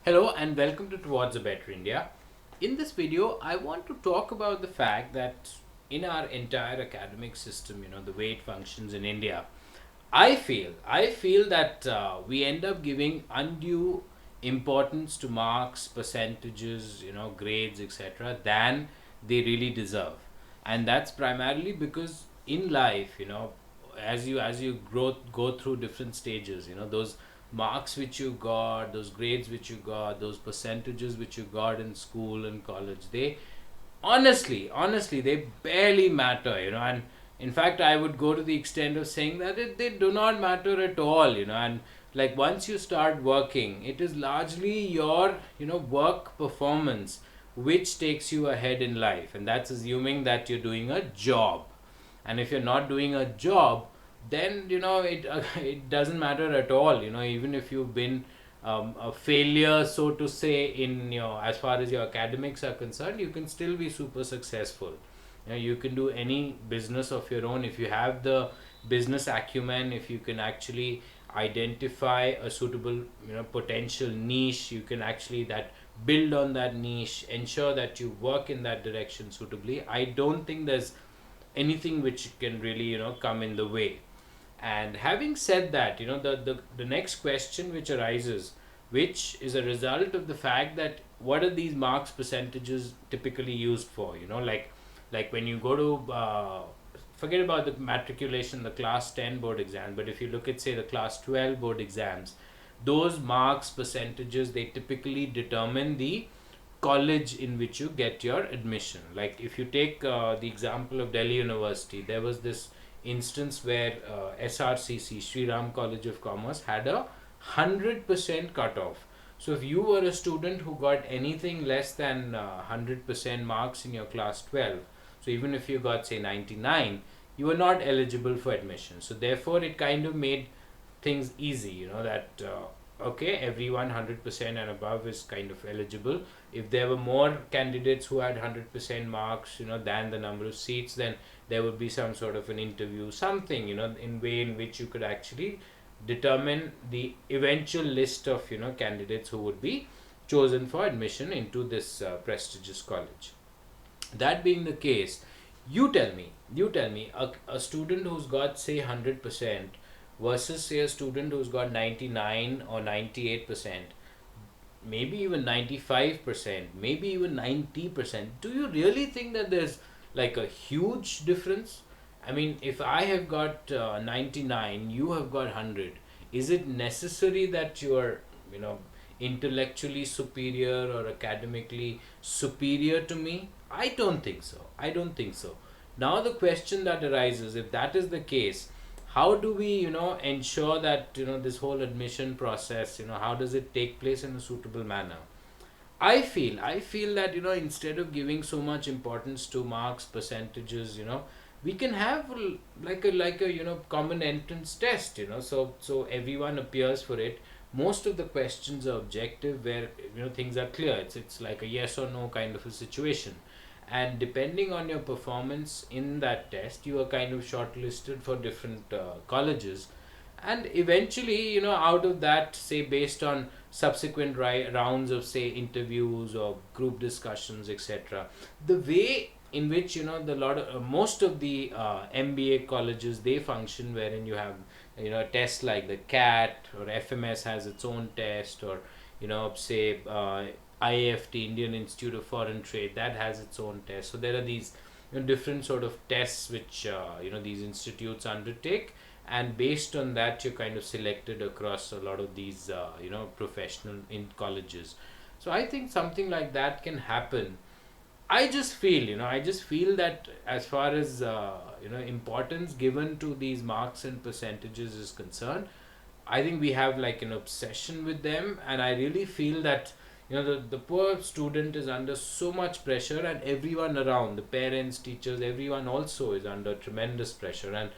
Hello and welcome to Towards a Better India. In this video, I want to talk about the fact that in our entire academic system, the way it functions in India, I feel that we end up giving undue importance to marks, percentages, grades, etc., than they really deserve, and that's primarily because in life, as you go through different stages, those marks which you got, those grades which you got, those percentages which you got in school and college, they honestly they barely matter, and in fact I would go to the extent of saying that they do not matter at all, and like once you start working, it is largely your work performance which takes you ahead in life, and that's assuming that you're doing a job. And if you're not doing a job, then it doesn't matter at all, even if you've been a failure, so to say, in as far as your academics are concerned, you can still be super successful. You can do any business of your own if you have the business acumen. If you can actually identify a suitable potential niche, you can actually that build on that niche, ensure that you work in that direction suitably. I don't think there's anything which can really come in the way. And having said that, the next question which arises, which is a result of the fact that what are these marks percentages typically used for, like when you go to forget about the matriculation, the class 10 board exam, but if you look at, say, the class 12 board exams, those marks percentages, they typically determine the college in which you get your admission. Like if you take the example of Delhi University, there was this instance where SRCC, Sri Ram College of Commerce, had a 100% cutoff. So if you were a student who got anything less than 100% marks in your class 12, so even if you got, say, 99, you were not eligible for admission. So therefore it kind of made things easy, that okay, everyone 100% and above is kind of eligible. If there were more candidates who had 100% marks, than the number of seats, then there would be some sort of an interview, something, in way in which you could actually determine the eventual list of candidates who would be chosen for admission into this prestigious college. That being the case, you tell me a student who's got, say, 100% versus, say, a student who's got 99 or 98%, maybe even 95%, maybe even 90%. Do you really think that there's like a huge difference? I mean, if I have got 99, you have got 100, is it necessary that you are, you know, intellectually superior or academically superior to me? I don't think so. I don't think so. Now, the question that arises, if that is the case, how do we ensure that this whole admission process, how does it take place in a suitable manner? I feel that instead of giving so much importance to marks, percentages, we can have like a common entrance test, so everyone appears for it. Most of the questions are objective, where things are clear. It's like a yes or no kind of a situation, and depending on your performance in that test, you are kind of shortlisted for different colleges. And eventually, out of that, say, based on subsequent rounds of, say, interviews or group discussions, etc., the way in which the lot of most of the MBA colleges, they function, wherein you have a test like the CAT, or FMS has its own test, or say, IIFT, Indian Institute of Foreign Trade, that has its own test. So there are these different sort of tests which these institutes undertake, and based on that, you're kind of selected across a lot of these professional in colleges. So I think something like that can happen. I just feel that as far as importance given to these marks and percentages is concerned, I think we have like an obsession with them, and I really feel that the poor student is under so much pressure, and everyone around, the parents, teachers, everyone also is under tremendous pressure. And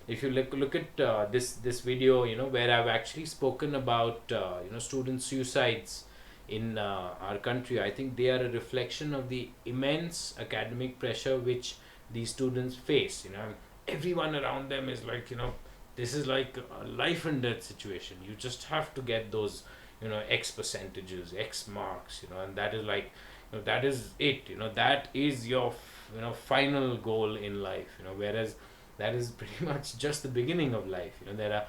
if you look at this video, where I've actually spoken about student suicides in our country, I think they are a reflection of the immense academic pressure which these students face. Everyone around them is like, this is like a life and death situation. You just have to get those X percentages, X marks, and that is like, that is it, that is your final goal in life, whereas that is pretty much just the beginning of life. There are,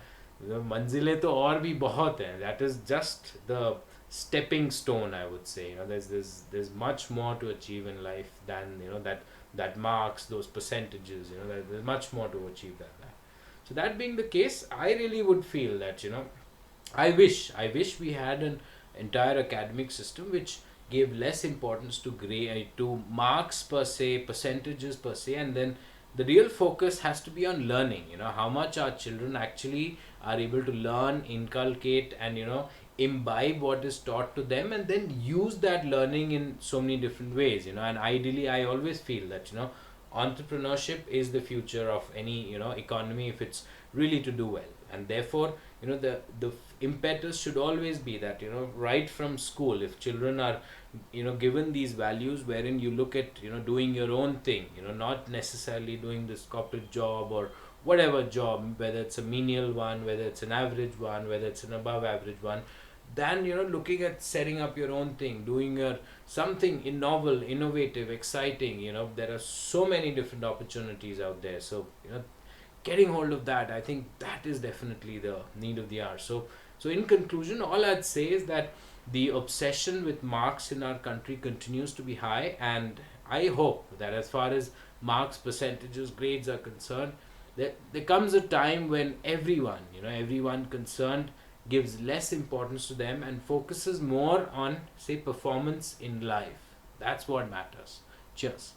manzile to aur bhi bahut hai. That is just the stepping stone, I would say. There's much more to achieve in life than, that marks, those percentages. There's much more to achieve than that. So that being the case, I really would feel that, I wish we had an entire academic system which gave less importance to grade, to marks per se, percentages per se, and then the real focus has to be on learning. How much our children actually are able to learn, inculcate, and imbibe what is taught to them, and then use that learning in so many different ways. And ideally, I always feel that entrepreneurship is the future of any economy if it's really to do well. And therefore, the impetus should always be that, right from school, if children are given these values wherein you look at doing your own thing, not necessarily doing this corporate job or whatever job, whether it's a menial one, whether it's an average one, whether it's an above average one, than looking at setting up your own thing, doing your something in novel, innovative, exciting. There are so many different opportunities out there. So getting hold of that, I think that is definitely the need of the hour. So in conclusion, all I'd say is that the obsession with marks in our country continues to be high, and I hope that as far as marks, percentages, grades are concerned, there comes a time when everyone concerned gives less importance to them and focuses more on, say, performance in life. That's what matters. Cheers.